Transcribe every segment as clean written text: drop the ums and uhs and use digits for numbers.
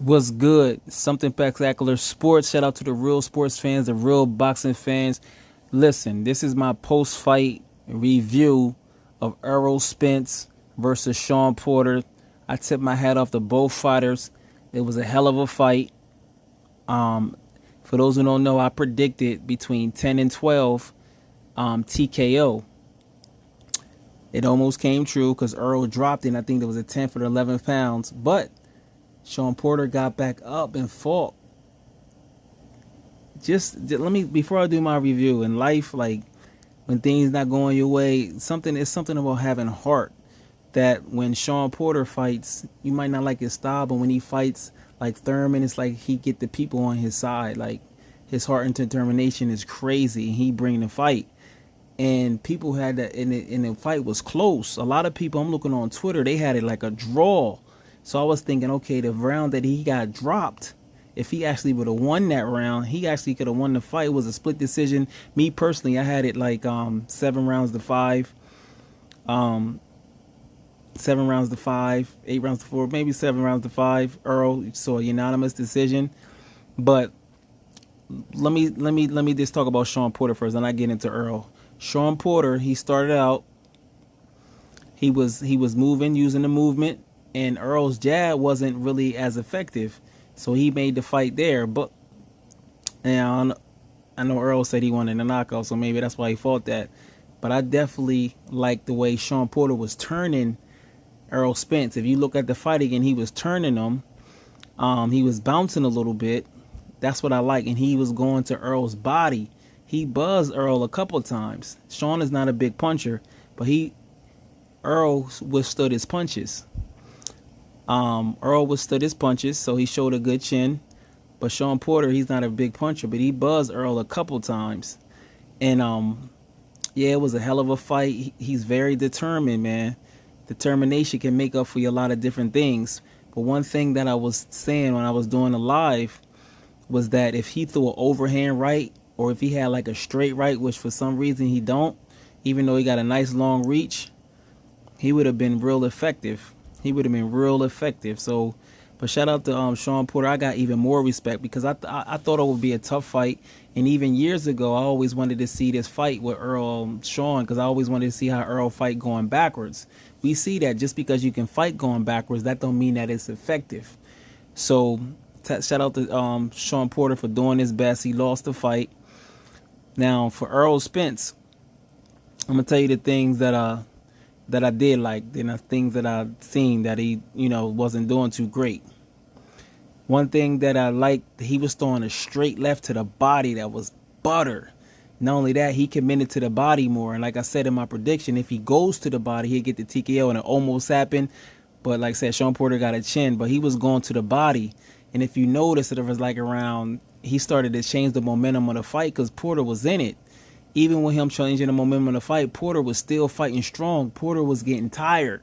What's good? Something Spectacular Sports. Shout out to the real sports fans, the real boxing fans. Listen, this is my post-fight review of Errol Spence versus Shawn Porter. I tip my hat off to both fighters. It was a hell of a fight. For those who don't know, I predicted between 10 and 12 TKO. It almost came true because Errol dropped in. I think there was a 10th or 11th pounds, but Shawn Porter got back up and fought. Just let me, before I do my review, in life, like when things not going your way, it's something about having heart. That when Shawn Porter fights, you might not like his style, but when he fights like Thurman, it's like he get the people on his side. Like his heart and determination is crazy. He bring the fight, and people had that, and the fight was close. A lot of people, I'm looking on Twitter, they had it like a draw. So I was thinking, okay, the round that he got dropped, if he actually would have won that round, he actually could have won the fight. It was a split decision. Me personally, I had it like 7 rounds to 5. 7 rounds to 5, 8 rounds to 4, maybe 7 rounds to 5. Earl, so a unanimous decision. But let me just talk about Shawn Porter first, and I get into Earl. Shawn Porter, he started out, he was moving, using the movement, and Earl's jab wasn't really as effective, so he made the fight there. But and I know Earl said he wanted a knockout, so maybe that's why he fought that. But I definitely like the way Shawn Porter was turning Errol Spence. If you look at the fight again, he was turning him. He was bouncing a little bit. That's what I like. And he was going to Earl's body. He buzzed Earl a couple times. Shawn is not a big puncher, but Earl withstood his punches. Earl withstood his punches, so he showed a good chin. But Shawn Porter, he's not a big puncher, but he buzzed Earl a couple times. And yeah, it was a hell of a fight. He's very determined, man. Determination can make up for you a lot of different things. But one thing that I was saying when I was doing the live was that if he threw an overhand right, or if he had like a straight right, which for some reason he don't, even though he got a nice long reach, he would have been real effective. So, but shout out to Shawn Porter. I got even more respect because I thought it would be a tough fight. And even years ago, I always wanted to see this fight with Earl Shawn, because I always wanted to see how Earl fight going backwards. We see that just because you can fight going backwards, that don't mean that it's effective. So shout out to Shawn Porter for doing his best. He lost the fight. Now for Errol Spence, I'm gonna tell you the things that I did like, and the things that I seen that he wasn't doing too great. One thing that I liked, he was throwing a straight left to the body that was butter. Not only that, he committed to the body more. And like I said in my prediction, if he goes to the body, he'll get the TKO, and it almost happened. But like I said, Shawn Porter got a chin, but he was going to the body. And if you notice, it was like around, he started to change the momentum of the fight because Porter was in it. Even with him changing the momentum of the fight, Porter was still fighting strong. Porter was getting tired.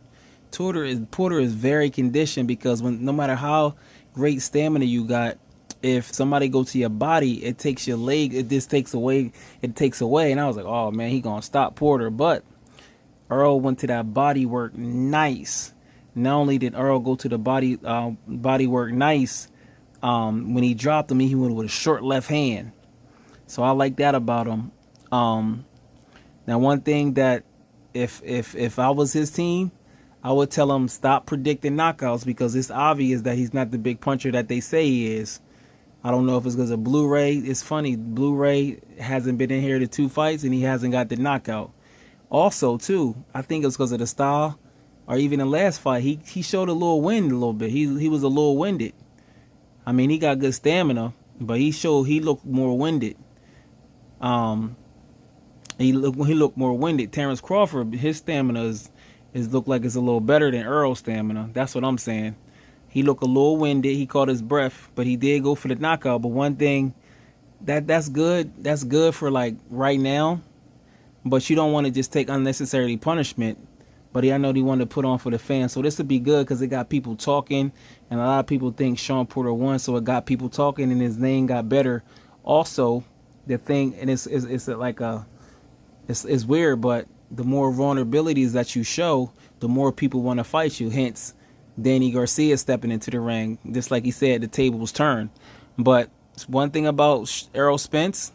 Porter is very conditioned, because no matter how great stamina you got, if somebody go to your body, it takes your leg. It takes away. And I was like, oh man, he gonna stop Porter. But Earl went to that body work nice. Not only did Earl go to the body work nice, when he dropped him, he went with a short left hand. So I like that about him. Now one thing that if I was his team, I would tell him stop predicting knockouts, because it's obvious that he's not the big puncher that they say he is. I don't know if it's because of Blu-ray. It's funny, Blu-ray hasn't been in here to 2 fights and he hasn't got the knockout. Also too, I think it's because of the style, or even the last fight, he showed a little wind a little bit. He was a little winded. I mean, he got good stamina, but he looked more winded. He looked more winded. Terrence Crawford, his stamina is look like it's a little better than Earl's stamina. That's what I'm saying. He looked a little winded. He caught his breath, but he did go for the knockout. But one thing that's good. That's good for like right now. But you don't want to just take unnecessary punishment. But I know he wanted to put on for the fans. So this would be good because it got people talking, and a lot of people think Shawn Porter won, so it got people talking, and his name got better. Also, the thing, and it's weird, but the more vulnerabilities that you show, the more people want to fight you. Hence, Danny Garcia stepping into the ring. Just like he said, the tables turn. But one thing about Errol Spence,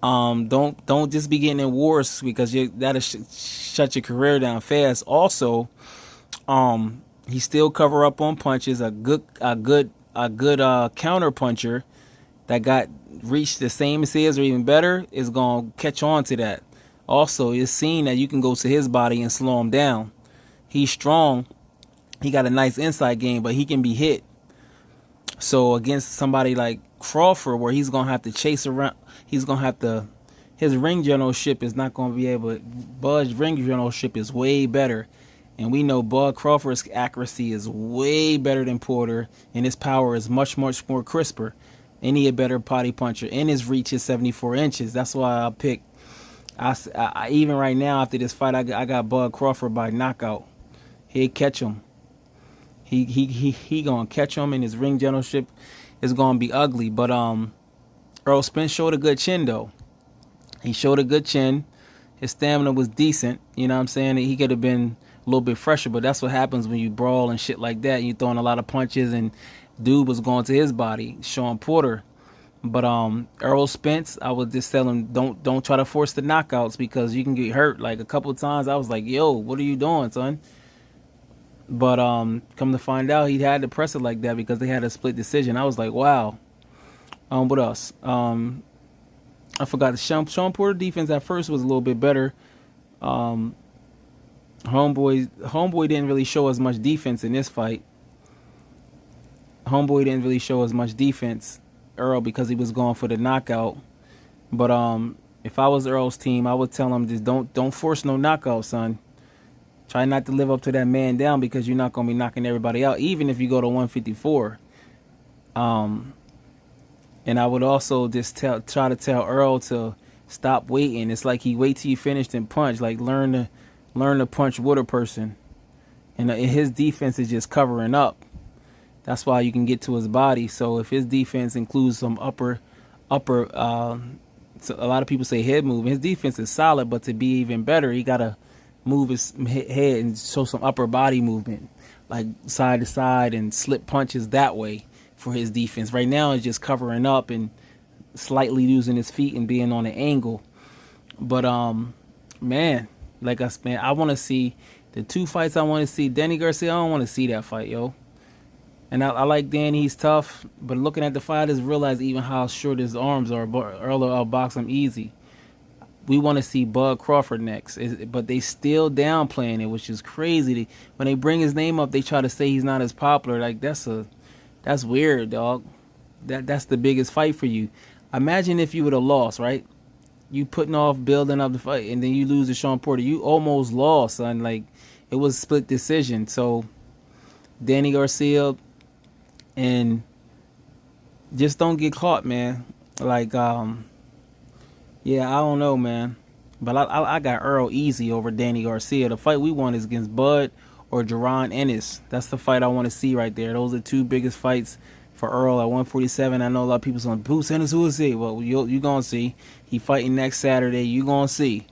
don't just be getting in wars because that'll shut your career down fast. Also, he still cover up on punches. A good counter puncher that got reached the same as his or even better is gonna catch on to that. Also, it's seen that you can go to his body and slow him down. He's strong. He got a nice inside game, but he can be hit. So against somebody like Crawford, where he's gonna have to chase around, he's gonna have to. His ring generalship is not gonna be able. Bud's ring generalship is way better, and we know Bud Crawford's accuracy is way better than Porter, and his power is much more crisper, and he a better body puncher, and his reach is 74 inches. That's why I picked. I even right now after this fight, I got Bud Crawford by knockout. He'd catch him. He gonna catch him, and his ring generalship is gonna be ugly. But Errol Spence showed a good chin though. He showed a good chin. His stamina was decent. You know what I'm saying? He could have been a little bit fresher, but that's what happens when you brawl and shit like that. You throwing a lot of punches, and dude was going to his body, Shawn Porter. But Errol Spence, I would just tell him don't try to force the knockouts because you can get hurt. Like a couple of times, I was like, "Yo, what are you doing, son?" But come to find out, he had to press it like that because they had a split decision. I was like, "Wow." What else? I forgot the Shawn Porter defense at first was a little bit better. Homeboy didn't really show as much defense in this fight. Homeboy didn't really show as much defense, Earl, because he was going for the knockout. But if I was Earl's team, I would tell him just don't force no knockout, son. Try not to live up to that man down because you're not gonna be knocking everybody out, even if you go to 154. And I would also just try to tell Earl to stop waiting. It's like he wait till you finished and punch. Like learn to punch with a person. And his defense is just covering up. That's why you can get to his body. So if his defense includes some upper, so a lot of people say head movement. His defense is solid, but to be even better, he gotta move his head and show some upper body movement, like side to side and slip punches that way for his defense. Right now, it's just covering up and slightly using his feet and being on an angle. But man, I want to see the two fights. I want to see Danny Garcia. I don't want to see that fight, yo. And I like Danny. He's tough. But looking at the fight, I just realized even how short his arms are. Earl will box him easy. We want to see Bud Crawford next. But they still downplaying it, which is crazy. When they bring his name up, they try to say he's not as popular. Like, that's weird, dog. That's the biggest fight for you. Imagine if you would have lost, right? You putting off building up the fight, and then you lose to Shawn Porter. You almost lost, son. Like, it was a split decision. So, Danny Garcia, and just don't get caught, man. Like, yeah, I don't know, man. But I got Earl easy over Danny Garcia. The fight we want is against Bud or Jaron Ennis. That's the fight I want to see right there. Those are the two biggest fights for Earl at 147. I know a lot of people saying, Bruce Ennis, who is he? Well, you're going to see. He fighting next Saturday. You're going to see.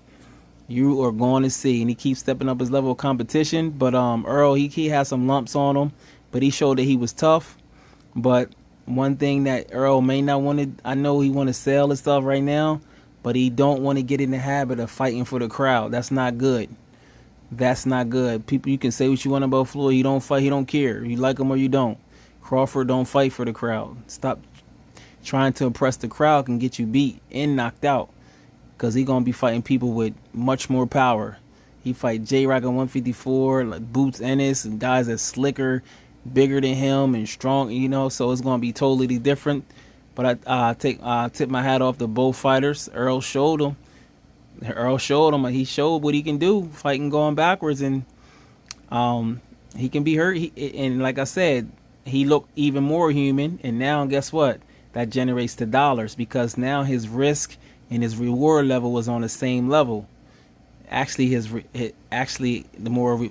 You are going to see. And he keeps stepping up his level of competition. But Earl, he has some lumps on him. But he showed that he was tough. But one thing that Earl may not want to, I know he want to sell and stuff right now, but he don't want to get in the habit of fighting for the crowd. That's not good. That's not good. People, you can say what you want about Floyd. He don't fight. He don't care. You like him or you don't. Crawford don't fight for the crowd. Stop trying to impress the crowd. Can get you beat and knocked out because he going to be fighting people with much more power. He fight J-Rock at 154, like Boots Ennis, and guys that's slicker, bigger than him and strong, you know, so it's going to be totally different. But I tip my hat off to both fighters. Earl showed him. He showed what he can do, fighting going backwards, and he can be hurt. And like I said, he looked even more human. And now, guess what? That generates the dollars because now his risk and his reward level was on the same level. Actually, the more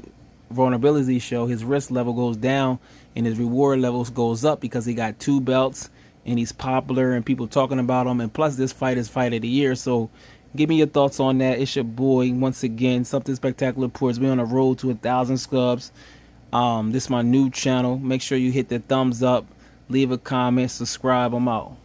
vulnerability show, his risk level goes down and his reward levels goes up because he got 2 belts and he's popular and people talking about him, and plus this fight is fight of the year. So give me your thoughts on that. It's your boy once again, Something Spectacular Reports. We're on the road to 1,000 subs. This is my new channel. Make sure you hit the thumbs up, leave a comment, subscribe. I'm out.